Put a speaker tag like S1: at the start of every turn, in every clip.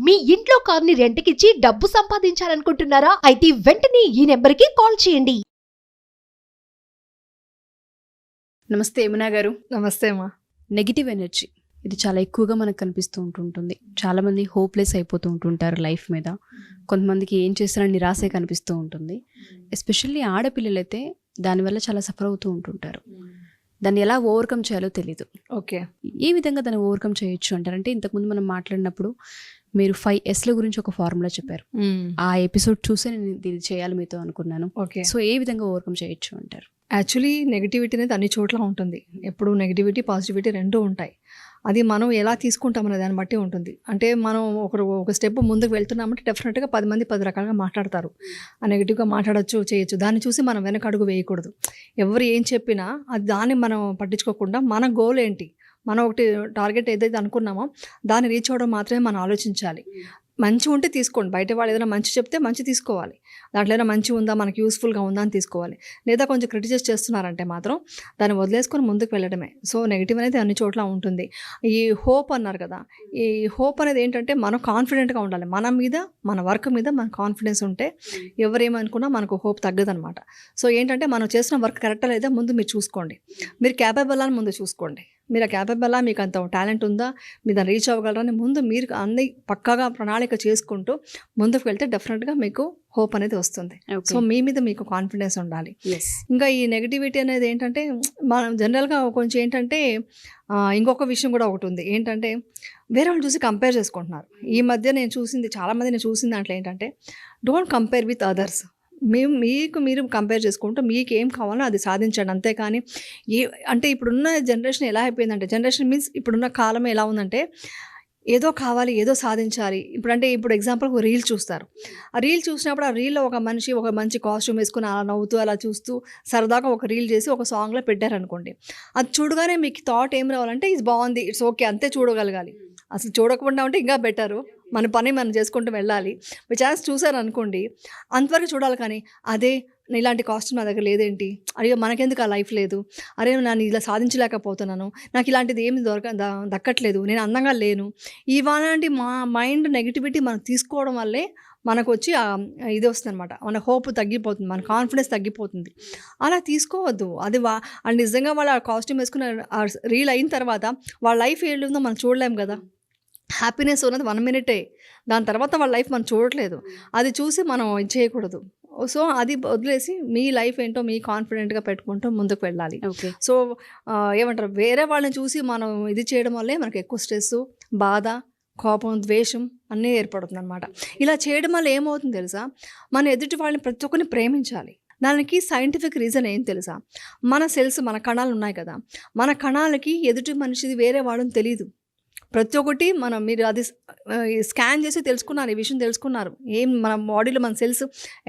S1: మీ ఇంట్లో కార్ని రెంట్కిచ్చి డబ్బు సంపాదించాలనుకుంటున్నారా? అయితే వెంటనే ఈ నెంబర్కి కాల్ చేయండి.
S2: నమస్తే యమునా గారు.
S3: నమస్తే అమ్మా.
S2: నెగిటివ్ ఎనర్జీ ఇది చాలా ఎక్కువగా మనకు కనిపిస్తూ ఉంటుంటుంది. చాలామంది హోప్లెస్ అయిపోతూ ఉంటుంటారు లైఫ్ మీద. కొంతమందికి ఏం చేసినా నిరాశే కనిపిస్తూ ఉంటుంది. ఎస్పెషల్లీ ఆడపిల్లలైతే దానివల్ల చాలా సఫర్ అవుతూ ఉంటుంటారు. దాన్ని ఎలా ఓవర్కమ్ చేయాలో తెలీదు.
S3: ఓకే,
S2: ఏ విధంగా దాన్ని ఓవర్కమ్ చేయొచ్చు అంటారంటే, ఇంతకుముందు మనం మాట్లాడినప్పుడు మీరు 5Sల గురించి ఒక ఫార్ములా చెప్పారు. ఆ ఎపిసోడ్ చూసే నేను ఇది చేయాలి మీతో అనుకున్నాను.
S3: ఓకే.
S2: సో ఏ విధంగా ఓవర్కమ్ చేయొచ్చు అంటారు?
S3: యాక్చువల్లీ నెగిటివిటీ అనేది అన్ని చోట్ల ఉంటుంది. ఎప్పుడు నెగిటివిటీ పాజిటివిటీ రెండూ ఉంటాయి. అది మనం ఎలా తీసుకుంటామనే దాన్ని బట్టి ఉంటుంది. అంటే మనం ఒక స్టెప్ ముందుకు వెళ్తున్నామంటే డెఫినెట్గా 10 మంది 10 రకాలుగా మాట్లాడతారు. ఆ నెగిటివ్గా మాట్లాడచ్చు, చేయొచ్చు. దాన్ని చూసి మనం వెనక అడుగు వేయకూడదు. ఎవరు ఏం చెప్పినా అది దాన్ని మనం పట్టించుకోకుండా మన గోల్ ఏంటి, మనం ఒకటి టార్గెట్ ఏదైతే అనుకున్నామో దాన్ని రీచ్ అవ్వడం మాత్రమే మనం ఆలోచించాలి. మంచి ఉంటే తీసుకోండి. బయట వాళ్ళు ఏదైనా మంచి చెప్తే మంచి తీసుకోవాలి. దాంట్లో ఏదైనా మంచి ఉందా, మనకి యూస్ఫుల్గా ఉందా అని తీసుకోవాలి. లేదా కొంచెం క్రిటిసైజ్ చేస్తున్నారంటే మాత్రం దాన్ని వదిలేసుకొని ముందుకు వెళ్ళడమే. సో నెగిటివ్ అనేది అన్ని చోట్ల ఉంటుంది. ఈ హోప్ అన్నారు కదా, ఈ హోప్ అనేది ఏంటంటే మనం కాన్ఫిడెంట్గా ఉండాలి. మన మీద, మన వర్క్ మీద మన కాన్ఫిడెన్స్ ఉంటే ఎవరేమనుకున్నా మనకు హోప్ తగ్గదనమాట. సో ఏంటంటే మనం చేసిన వర్క్ కరెక్టా లేదా ముందు మీరు చూసుకోండి. మీరు క్యాపబుల్ అని ముందు చూసుకోండి. మీరు ఆ క్యాపబుల్లా, మీకు అంత టాలెంట్ ఉందా, మీరు దాన్ని రీచ్ అవ్వగలరని ముందు మీరు అన్ని పక్కాగా ప్రణాళిక చేసుకుంటూ ముందుకు వెళ్తే డెఫినెట్గా మీకు హోప్ అనేది వస్తుంది. సో మీ మీద మీకు కాన్ఫిడెన్స్ ఉండాలి. ఇంకా ఈ నెగిటివిటీ అనేది ఏంటంటే మనం జనరల్గా కొంచెం ఏంటంటే ఇంకొక విషయం కూడా ఒకటి ఉంది. ఏంటంటే వేరే వాళ్ళు చూసి కంపేర్ చేసుకుంటున్నారు. ఈ మధ్య నేను చూసింది, చాలామంది నేను చూసిన దాంట్లో ఏంటంటే డోంట్ కంపేర్ విత్ అదర్స్. మీరు కంపేర్ చేసుకుంటూ మీకు ఏం కావాలో అది సాధించండి. అంతేకాని అంటే ఇప్పుడున్న జనరేషన్ ఎలా అయిపోయిందంటే, జనరేషన్ మీన్స్ ఇప్పుడున్న కాలం ఎలా ఉందంటే ఏదో కావాలి, ఏదో సాధించాలి. ఇప్పుడు ఎగ్జాంపుల్ ఒక రీల్ చూస్తారు. ఆ రీల్ చూసినప్పుడు ఆ రీల్లో ఒక మనిషి ఒక మంచి కాస్ట్యూమ్ వేసుకుని అలా నవ్వుతూ అలా చూస్తూ సరదాగా ఒక రీల్ చేసి ఒక సాంగ్లో పెట్టారనుకోండి. అది చూడగానే మీకు థాట్ ఏం రావాలంటే ఇది బాగుంది, ఇట్స్ ఓకే, అంతే చూడగలగాలి. అసలు చూడకుండా ఉంటే ఇంకా బెటరు. మన పని మనం చేసుకుంటూ వెళ్ళాలి. మీ ఛాన్స్ చూసారు అనుకోండి, అంతవరకు చూడాలి. కానీ అదే ఇలాంటి కాస్ట్యూమ్ నా దగ్గర లేదేంటి, అయ్యో మనకెందుకు ఆ లైఫ్ లేదు, అరే నేను ఇలా సాధించలేకపోతున్నాను, నాకు ఇలాంటిది ఏమి దక్కట్లేదు, నేను అందంగా లేను, ఇవాళంటి మా మైండ్ నెగిటివిటీ మనం తీసుకోవడం వల్లే మనకు వచ్చి ఇది వస్తుంది అనమాట. మన హోప్ తగ్గిపోతుంది, మన కాన్ఫిడెన్స్ తగ్గిపోతుంది. అలా తీసుకోవద్దు. అది అండ్ నిజంగా వాళ్ళు ఆ కాస్ట్యూమ్ వేసుకున్న రీల్ అయిన తర్వాత వాళ్ళ లైఫ్ ఏళ్ళుందో మనం చూడలేము కదా. హ్యాపీనెస్ ఉన్నది 1 మినిటే, దాని తర్వాత వాళ్ళ లైఫ్ మనం చూడట్లేదు. అది చూసి మనం ఇది చేయకూడదు. సో అది వదిలేసి మీ లైఫ్ ఏంటో మీ కాన్ఫిడెంట్గా పెట్టుకుంటూ ముందుకు వెళ్ళాలి. సో ఏమంటారు, వేరే వాళ్ళని చూసి మనం ఇది చేయడం వల్లే మనకు ఎక్కువ స్ట్రెస్, బాధ, కోపం, ద్వేషం అన్నీ ఏర్పడుతుంది అనమాట. ఇలా చేయడం వల్ల ఏమవుతుంది తెలుసా, మన ఎదుటి వాళ్ళని ప్రతి ఒక్కరిని ప్రేమించాలి. దానికి సైంటిఫిక్ రీజన్ ఏం తెలుసా, మన సెల్స్, మన కణాలు ఉన్నాయి కదా, మన కణాలకి ఎదుటి మనిషిది వేరే వాడని తెలియదు. ప్రతి ఒక్కటి మీరు అది స్కాన్ చేసి తెలుసుకున్నారు, ఈ విషయం తెలుసుకున్నారు. మన బాడీలో మన సెల్స్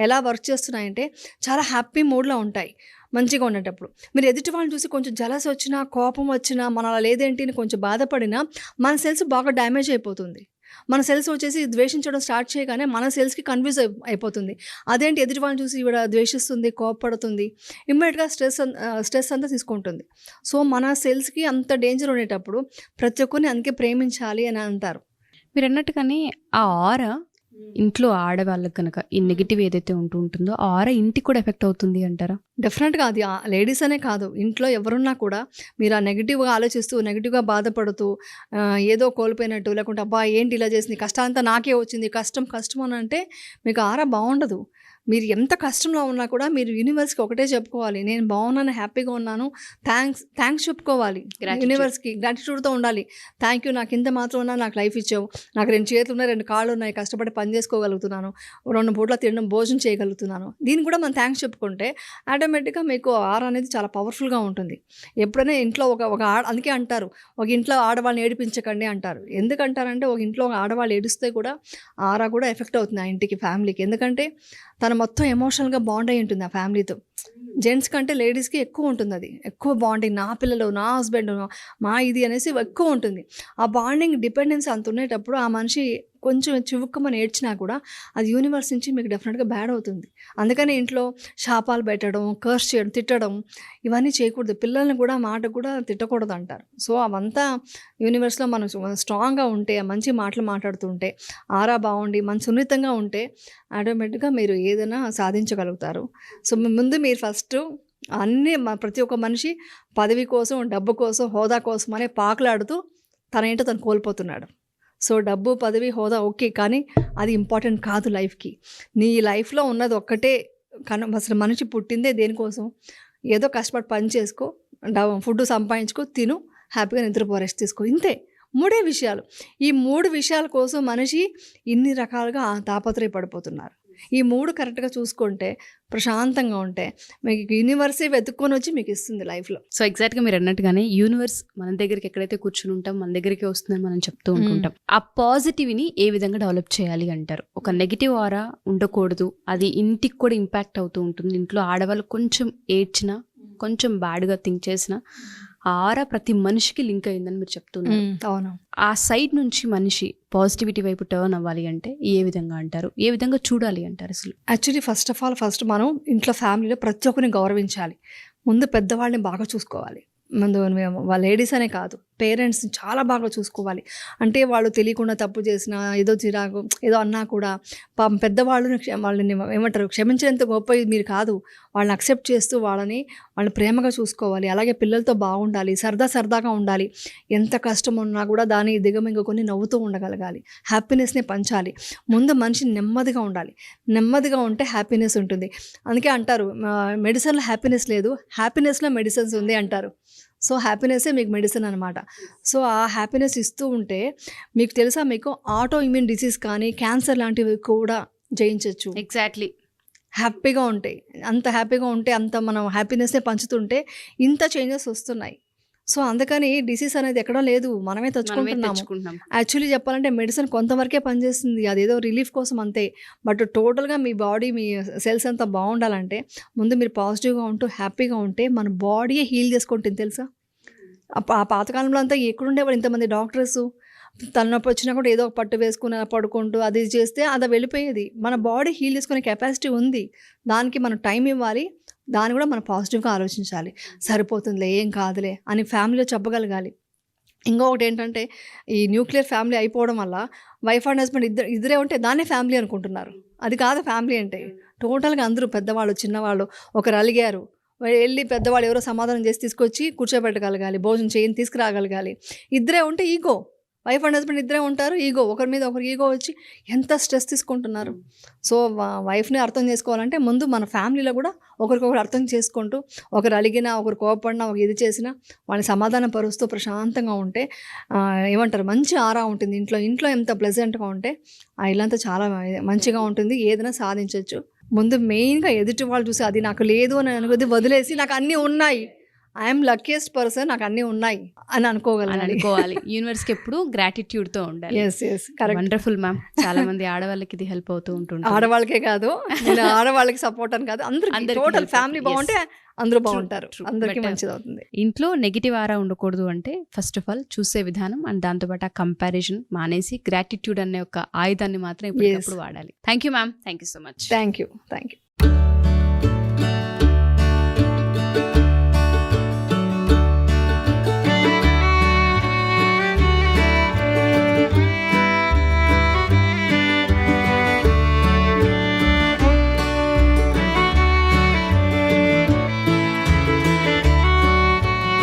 S3: ఎలా వర్క్ చేస్తున్నాయంటే చాలా హ్యాపీ మూడ్లో ఉంటాయి మంచిగా ఉండేటప్పుడు. మీరు ఎదుటి వాళ్ళని చూసి కొంచెం జలస్ వచ్చినా, కోపం వచ్చినా, మన అలా లేదేంటి అని కొంచెం బాధపడినా మన సెల్స్ బాగా డ్యామేజ్ అయిపోతుంది. మన సెల్స్ వచ్చేసి ద్వేషించడం స్టార్ట్ చేయగానే మన సెల్స్కి కన్ఫ్యూజ్ అయిపోతుంది. అదేంటి ఎదుటి వాళ్ళని చూసి ఇవిడ ద్వేషిస్తుంది, కోపపడుతుంది, ఇమ్మీడియట్గా స్ట్రెస్ అంతా తీసుకుంటుంది. సో మన సెల్స్కి అంత డేంజర్ ఉండేటప్పుడు ప్రతి ఒక్కరిని అందుకే ప్రేమించాలి అని అంటారు.
S2: మీరు అన్నట్టుగానే ఆ ఆరా ఇంట్లో ఆడవాళ్ళకి కనుక ఈ నెగిటివ్ ఏదైతే ఉంటుందో ఆ ఆరా ఇంటికి కూడా ఎఫెక్ట్ అవుతుంది అంటారా?
S3: డెఫినెట్గా. అది లేడీస్ అనే కాదు, ఇంట్లో ఎవరున్నా కూడా మీరు ఆ నెగిటివ్గా ఆలోచిస్తూ, నెగిటివ్గా బాధపడుతూ, ఏదో కోల్పోయినట్టు, లేకుంటే అబ్బా ఏంటి ఇలా చేసింది, కష్టాంతా నాకే వచ్చింది, కష్టం అని అంటే మీకు ఆరా బాగుండదు. మీరు ఎంత కష్టంలో ఉన్నా కూడా మీరు యూనివర్స్కి ఒకటే చెప్పుకోవాలి, నేను బాగున్నాను, హ్యాపీగా ఉన్నాను, థ్యాంక్స్ చెప్పుకోవాలి. యూనివర్స్కి గ్రాటిట్యూడ్తో ఉండాలి. థ్యాంక్ యూ, నాకు ఇంత మాత్రం ఉన్నా నాకు లైఫ్ ఇచ్చావు, నాకు 2 చేతులు ఉన్నాయి, 2 కాళ్ళు ఉన్నాయి, కష్టపడి పని చేసుకోగలుగుతున్నాను, 2 పూట్ల తినడం, భోజనం చేయగలుగుతున్నాను. దీన్ని కూడా మనం థ్యాంక్స్ చెప్పుకుంటే ఆటోమేటిక్గా మీకు ఆరా అనేది చాలా పవర్ఫుల్గా ఉంటుంది. ఎప్పుడైనా ఇంట్లో అందుకే అంటారు, ఒక ఇంట్లో ఆడవాళ్ళని ఏడిపించకండి అంటారు. ఎందుకంటారంటే ఒక ఇంట్లో ఒక ఆడవాళ్ళు ఏడిస్తే కూడా ఆరా కూడా ఎఫెక్ట్ అవుతుంది ఆ ఇంటికి, ఫ్యామిలీకి. ఎందుకంటే తను మొత్తం ఎమోషనల్గా బాండ్ అయి ఉంటుంది ఆ ఫ్యామిలీతో. జెంట్స్ కంటే లేడీస్కి ఎక్కువ ఉంటుంది, అది ఎక్కువ బాండింగ్. నా పిల్లలు, నా హస్బెండ్, మా ఇది అనేసి ఎక్కువ ఉంటుంది. ఆ బాండింగ్ డిపెండెన్స్ అంత ఉండేటప్పుడు ఆ మనిషి కొంచెం చివుక్కమని ఏడ్చినా కూడా అది యూనివర్స్ నుంచి మీకు డెఫినెట్గా బ్యాడ్ అవుతుంది. అందుకని ఇంట్లో శాపాలు పెట్టడం, కర్స్ చేయడం, తిట్టడం ఇవన్నీ చేయకూడదు. పిల్లల్ని కూడా మాట కూడా తిట్టకూడదు అంటారు. సో అవంతా యూనివర్స్లో మనం స్ట్రాంగ్గా ఉంటే, మంచి మాటలు మాట్లాడుతుంటే, ఆరా బాగుండి మన సున్నితంగా ఉంటే ఆటోమేటిక్గా మీరు ఏదైనా సాధించగలుగుతారు. సో ముందు మీరు ఫస్ట్ అన్నీ ప్రతి ఒక్క మనిషి పదవి కోసం, డబ్బు కోసం, హోదా కోసం అనే పాకులాడుతూ తన ఏంటో తను కోల్పోతున్నాడు. సో డబ్బు, పదవి, హోదా ఓకే, కానీ అది ఇంపార్టెంట్ కాదు లైఫ్కి. నీ లైఫ్లో ఉన్నది ఒక్కటే. అసలు మనిషి పుట్టిందే దేనికోసం? ఏదో కష్టపడి పని చేసుకో, ఫుడ్ సంపాదించుకో, తిను, హ్యాపీగా నిద్రపో, రెస్ట్ తీసుకో, ఇంతే. 3 విషయాలు. ఈ 3 విషయాల కోసం మనిషి ఇన్ని రకాలుగా తాపత్రయపడిపోతున్నారు. ఈ 3 కరెక్ట్గా చూసుకుంటే, ప్రశాంతంగా ఉంటే మీకు యూనివర్సే వెతుక్కొని వచ్చి మీకు ఇస్తుంది లైఫ్లో.
S2: సో ఎగ్జాక్ట్గా మీరు అన్నట్టుగానే యూనివర్స్ మన దగ్గరికి ఎక్కడైతే కూర్చుని ఉంటాం, మన దగ్గరికి వస్తుందని మనం చెప్తూ ఉంటుంటాం. ఆ పాజిటివ్ని ఏ విధంగా డెవలప్ చేయాలి అంటారు? ఒక నెగిటివ్ ఆరా ఉండకూడదు, అది ఇంటికి కూడా ఇంపాక్ట్ అవుతూ ఉంటుంది. ఇంట్లో ఆడవాళ్ళు కొంచెం ఏడ్చినా, కొంచెం బ్యాడ్గా థింక్ చేసినా ఆ ఆరా ప్రతి మనిషికి లింక్ అయిందని మీరు చెప్తున్నారు.
S3: అవును.
S2: ఆ సైడ్ నుంచి మనిషి పాజిటివిటీ వైపు టర్న్ అవ్వాలి అంటే ఏ విధంగా అంటారు? ఏ విధంగా చూడాలి అంటారు అసలు?
S3: యాక్చువల్లీ ఫస్ట్ మనం ఇంట్లో ఫ్యామిలీలో ప్రతి ఒక్కరిని గౌరవించాలి. ముందు పెద్దవాళ్ళని బాగా చూసుకోవాలి. ముందు వాళ్ళ లేడీస్ అనే కాదు, పేరెంట్స్ని చాలా బాగా చూసుకోవాలి. అంటే వాళ్ళు తెలియకుండా తప్పు చేసినా, ఏదో చిరాకు ఏదో అన్నా కూడా పెద్దవాళ్ళని వాళ్ళని ఏమంటారు, క్షమించేంత గొప్ప మీరు కాదు. వాళ్ళని అక్సెప్ట్ చేస్తూ వాళ్ళని ప్రేమగా చూసుకోవాలి. అలాగే పిల్లలతో బాగుండాలి, సరదాగా ఉండాలి. ఎంత కష్టం ఉన్నా కూడా దాన్ని దిగమింగుకొని నవ్వుతూ ఉండగలగాలి. హ్యాపీనెస్ని పంచాలి. ముందు మనిషి నెమ్మదిగా ఉండాలి. నెమ్మదిగా ఉంటే హ్యాపీనెస్ ఉంటుంది. అందుకే అంటారు మెడిసిన్లో హ్యాపీనెస్ లేదు, హ్యాపీనెస్లో మెడిసిన్స్ ఉంది అంటారు. సో హ్యాపీనెస్సే మీకు మెడిసిన్ అనమాట. సో ఆ హ్యాపీనెస్ ఇస్తూ ఉంటే మీకు తెలుసా, మీకు ఆటో ఇమ్యూన్ డిసీజ్ కానీ క్యాన్సర్ లాంటివి కూడా జయించవచ్చు.
S2: ఎగ్జాక్ట్లీ.
S3: హ్యాపీగా ఉంటాయి. అంత హ్యాపీగా ఉంటే, అంత మనం హ్యాపీనెస్నే పంచుతుంటే ఇంత చేంజెస్ వస్తున్నాయి. సో అందుకని డిసీజ్ అనేది ఎక్కడో లేదు, మనమే తెచ్చుకుంటున్నాము. యాక్చువల్లీ చెప్పాలంటే మెడిసిన్ కొంతవరకే పనిచేస్తుంది, అదేదో రిలీఫ్ కోసం అంతే. బట్ టోటల్గా మీ బాడీ, మీ సెల్స్ అంతా బాగుండాలంటే ముందు మీరు పాజిటివ్గా ఉంటూ హ్యాపీగా ఉంటే మన బాడీయే హీల్ చేసుకుంటుంది. తెలుసా, ఆ పాతకాలంలో అంతా ఎక్కడుండేవాళ్ళు ఇంతమంది డాక్టర్స్? తలనొప్పి వచ్చినా కూడా ఏదో ఒక పట్టు వేసుకుని పడుకుంటూ అది చేస్తే అది వెళ్ళిపోయేది. మన బాడీ హీల్ చేసుకునే కెపాసిటీ ఉంది, దానికి మనం టైం ఇవ్వాలి. దాన్ని కూడా మనం పాజిటివ్గా ఆలోచించాలి. సరిపోతుందిలే, ఏం కాదులే అని ఫ్యామిలీలో చెప్పగలగాలి. ఇంకొకటి ఏంటంటే, ఈ న్యూక్లియర్ ఫ్యామిలీ అయిపోవడం వల్ల వైఫ్ అండ్ హస్బెండ్ ఇద్దరే ఉంటే దాన్నే ఫ్యామిలీ అనుకుంటున్నారు. అది కాదు ఫ్యామిలీ అంటే. టోటల్గా అందరూ పెద్దవాళ్ళు, చిన్నవాళ్ళు ఒకరు అలిగారు, వెళ్ళి పెద్దవాళ్ళు ఎవరో సమాధానం చేసి తీసుకొచ్చి కూర్చోబెట్టగలగాలి, భోజనం చేయని తీసుకురాగలగాలి. ఇద్దరే ఉంటే ఈగో, వైఫ్ అండ్ హస్బెండ్ ఇద్దరే ఉంటారు, ఈగో, ఒకరి మీద ఒకరు ఈగో వచ్చి ఎంత స్ట్రెస్ తీసుకుంటున్నారు. సో వైఫ్ని అర్థం చేసుకోవాలంటే ముందు మన ఫ్యామిలీలో కూడా ఒకరికొకరు అర్థం చేసుకుంటూ, ఒకరు అలిగినా, ఒకరు కోపడినా, ఒక ఇది చేసినా వాళ్ళని సమాధానం పరుస్తూ ప్రశాంతంగా ఉంటే ఏమంటారు, మంచి ఆరా ఉంటుంది ఇంట్లో ఎంత ప్లెజెంట్గా ఉంటే ఆ ఇల్లంతా చాలా మంచిగా ఉంటుంది, ఏదైనా సాధించవచ్చు. ముందు మెయిన్గా ఎదుటి వాళ్ళు చూసి అది నాకు లేదు అని అనుకుంది వదిలేసి నాకు అన్నీ ఉన్నాయి, ఐఎమ్ లక్కీయెస్ట్ పర్సన్, నాకు అన్నీ ఉన్నాయి అని అనుకోవాలి.
S2: యూనివర్స్కి ఎప్పుడు గ్రాటిట్యూడ్తో ఉండాలి.
S3: కరెక్ట్.
S2: Wonderful ma'am. చాలా మంది ఆడవాళ్ళకి ఇది హెల్ప్ అవుతూ ఉంటుంది.
S3: ఆడవాళ్ళకే కాదు, నేను ఆడవాళ్ళకి సపోర్ట్ అని కాదు, అందరికీ టోటల్ ఫ్యామిలీ బాగుంటే అందరూ బాగుంటారు, అందరికీ మంచిది అవుతుంది.
S2: ఇంట్లో నెగిటివ్ ఆరా ఉండకూడదు అంటే ఫస్ట్ ఆఫ్ ఆల్ చూసే విధానం అండ్ దాంతోపాటు ఆ కంపారిజన్ మానేసి గ్రాటిట్యూడ్ అనే ఒక ఆయుధాన్ని మాత్రం ఎప్పటికప్పుడు వాడాలి. Thank you ma'am. Thank you so much.
S3: Thank you.